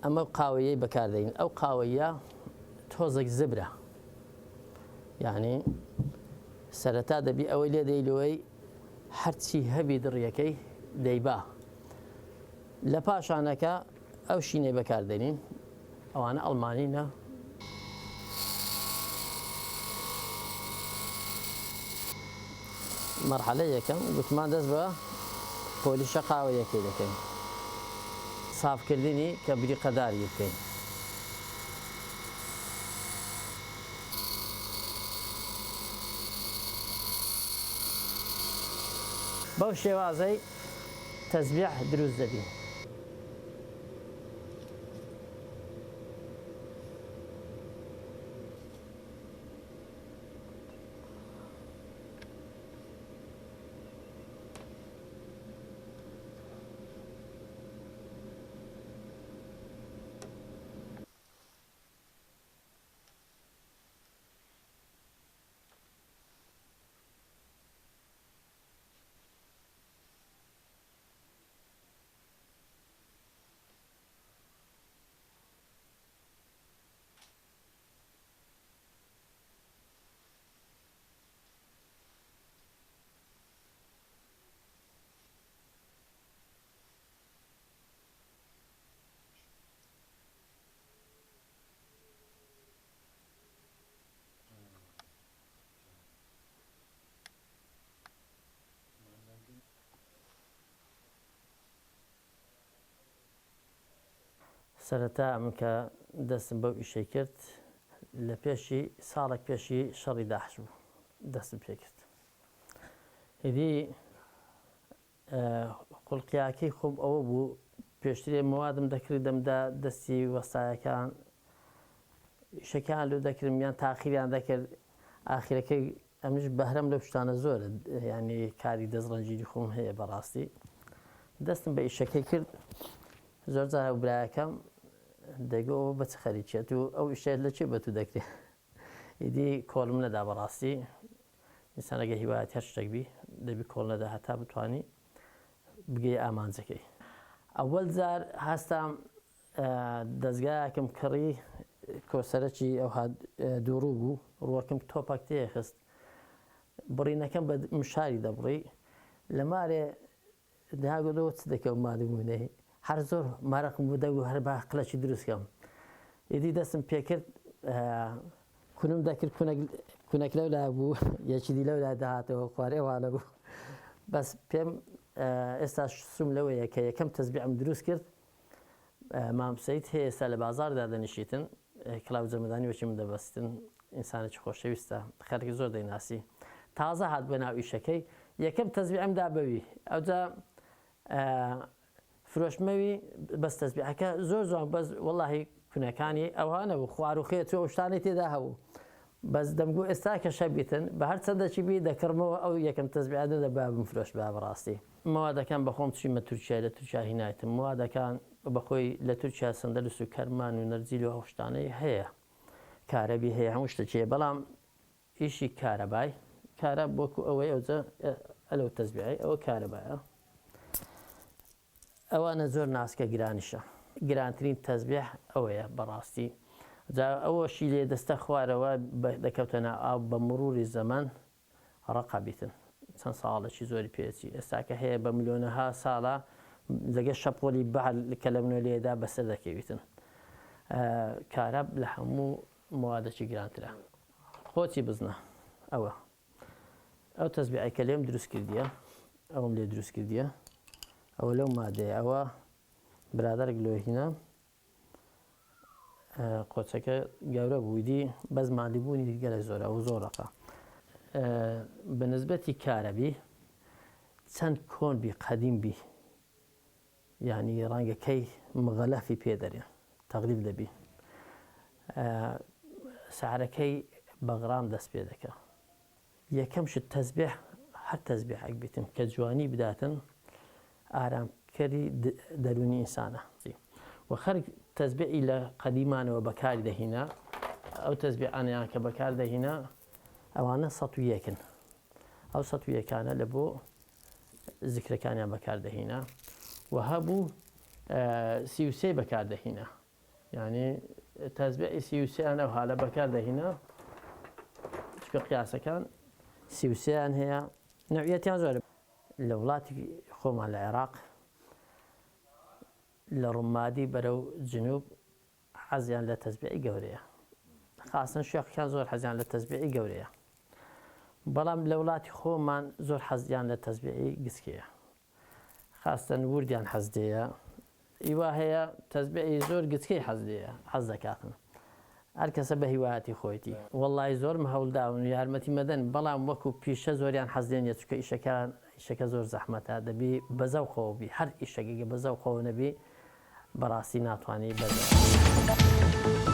ئەمە قاوەیەی بەکاردەین ئەو قاوەیە تۆزێک زبرە یعنی سەرەتا دەبی ئەوەی لێ دەیلەوەی هەرچی هەبی دڕیەکەی دەیبا لە پاشانەکە ئەو شینەی بەکاردێنین ئەوانە ئەڵمانینە مەرحەلە یەکەم گوتمان دەست بە پۆلیشە قاوەیەکەی دەکەین صافکردنی کە بریقەداری بکەین بەو شێوازەی تەزبیح دروست دەبی سەرەتا ئەمن کە دەستم بەو ئیشەی کرد لە پێشی ساڵێک پێشی شەڕی داعش بوو دەستم پێ کرد هیدی قوڵقیاکەی خۆم ئەوە بوو پێشترێ موادم دەکرد دەمدا دەستی وەستایەکان ئیشەکان لێ دەکردم یان تاخیریان دەکرد ئاخیرەکەی ئەمش بەهرەم لەو شتانە زۆرە یعنی کاری دەستڕەنجیری خۆم هەیە بەڕاستی دەستم بە ئیشەکەی کرد زۆر جار ئەو برایەکەم دەیگۆ بە چ خەریکێت و ئەو ئیشێت لە چێ بە تو دەکرێت ئیدی کۆڵم نەدا بەڕاستی ئینسانەگە هیوایەت هەر شتێک بی دەبی کۆڵ نەدا هەتا بتوانی بگەی ئامانجەکەی ئەوەل جار هەستام دەستگایەکم کڕی کۆسەرەکی ئەو دووڕوو بوو ڕووەکەم تۆپەک تێ خست بڕینەکەم بە مشاری دەبڕی لە مارێ داگۆدەوە چ دەکەم مادەبوونەی هەر زۆر مارەقم بوو دەگو هەر با قلەکی دروستکەم ئیدی دەستم پێکرد کونم دەکرد کونەک لەولا بوو یەکی دی لەولا داهاتەوە خوارێ وانە بوو بەس پێم ئێستا سوم لەوەیە کە یەکەم تەزبیعم دروست کرد مام سەید هەیە ئێستا لە بازاردا دەنیشیتن کڵاو جەمەدانی وەکی من دەبەستن ئینسانێکی خۆشەویستە خەڵکی زۆر دەیناسی تازە هات بە ناو ئیشەکەی یەکەم تەزبیعمدا بەوی ئەوجا فرۆشمەوی بەس تەزبیعەکە زۆر جوان بەس وەڵاهی کونەکانی ئەوانە بوو خوار و خێت و شتانی تێدا هەبوو بەس دەمگو ئێستا کە شەبیتن بە هەر چەندەکی بی دەکڕمەوە ئەو یەکەم تەزبیعە دەبا بمفرۆش بە بەڕاستی موادەکان بەخۆم چیمە تورکیا لە تورکیا هینایەتم موادەکان بەخۆی لە تورکیا سەندەلس و کەرمان و نەرجیل و ئەو شتانەی هەیە کارەبی هەیە هەموو شتێکیە بەڵام ئیشی کارەبای کارە بۆکو ئەوەی ئەوجە ئەلەو تەزبیعی ئەوە کارەبایە ئەوانە زۆر ناسکە گرانیشە گرانترین تەزبیح ئەوەیە بەڕاستی جا ئەوەشی لێ دەستە خوارەوە دەکەوتەنە ئاو بە مروری زەمان ڕەقە بیتن چەند ساڵێکی زۆری پێچی ئێستا کە هەیە بە ملیۆنەها ساڵە لەگە شەپۆلی بەعل کە لە منۆ لێدا بەسەر دەکەویتن کارە لە هەموو موادێکی گرانترە خۆتی بزنە ئەوە ئەو تەزبیعی کە لێم دروست کردیە ئەوم لێ دروست کردیە ئەوە لەو مادەیە ئەوە برادەرێک لۆهینە قۆچەکە گەورە بوویدی بەس مالیبوونی گەلە زۆرە و زۆرەقە بەنسبەتی کارەبی چەند کۆن بی قەدیم بی یعنی ڕەنگەکەی مغەلەفی پێ دەرێ تەغلیب دەبی سعرەکەی بە غرام دەست پێ دەکە یەکەم شت تەزبیح هەر تەزبیحێک بیتن کە جوانی بداتن ئارامکەری دەرونی ئینسانە و خەرک تەزبیعی لە قەدیمانەوە بەکاری دەهینە ئەو تەزبیعانیان کە بەکار دەهینە ئەوانە ١٠١-ن ئەو ١٠١-کانە لە بۆ زیکرەکانیان بەکار دەهینە و هەبوو ٣٣ بەکار دەهینە يعني تەزبیعی سیوسیان ئەو حالە بەکار دەهێنا چکە قیاسەکان سیوسیان هەیە نوعیەتیان زۆرە لە وڵاتی خۆمان لە عێراق لە ڕوومادی بەرەو جنوب حەزیان لە تەزبیعی گەورەیە خاستن شوێخەکان زۆر حەزیان لە تەزبیعی گەورەیە بەڵام لە وڵاتی خۆمان زۆر حەزیان لە تەزبیعی گسکەیە خاستن وردیان حەزدەیە ئیوا هەیە تەزبیعی زۆر گچکەی حەز دەکاتن هەر کەسە بە هیوایەتی خۆیەتی وەڵڵی زۆرم هەوڵداون و یارمەتی مەدەن بەڵام وەکو پیشە زۆریان حەزدێنێ چکە ئیشەکە زۆر زەحمەتە دەبی بەزەوقەوەبی هەر ئیشەکەگە بەزەوقەوە نەبی بەڕاستی ناتوانانی بەدە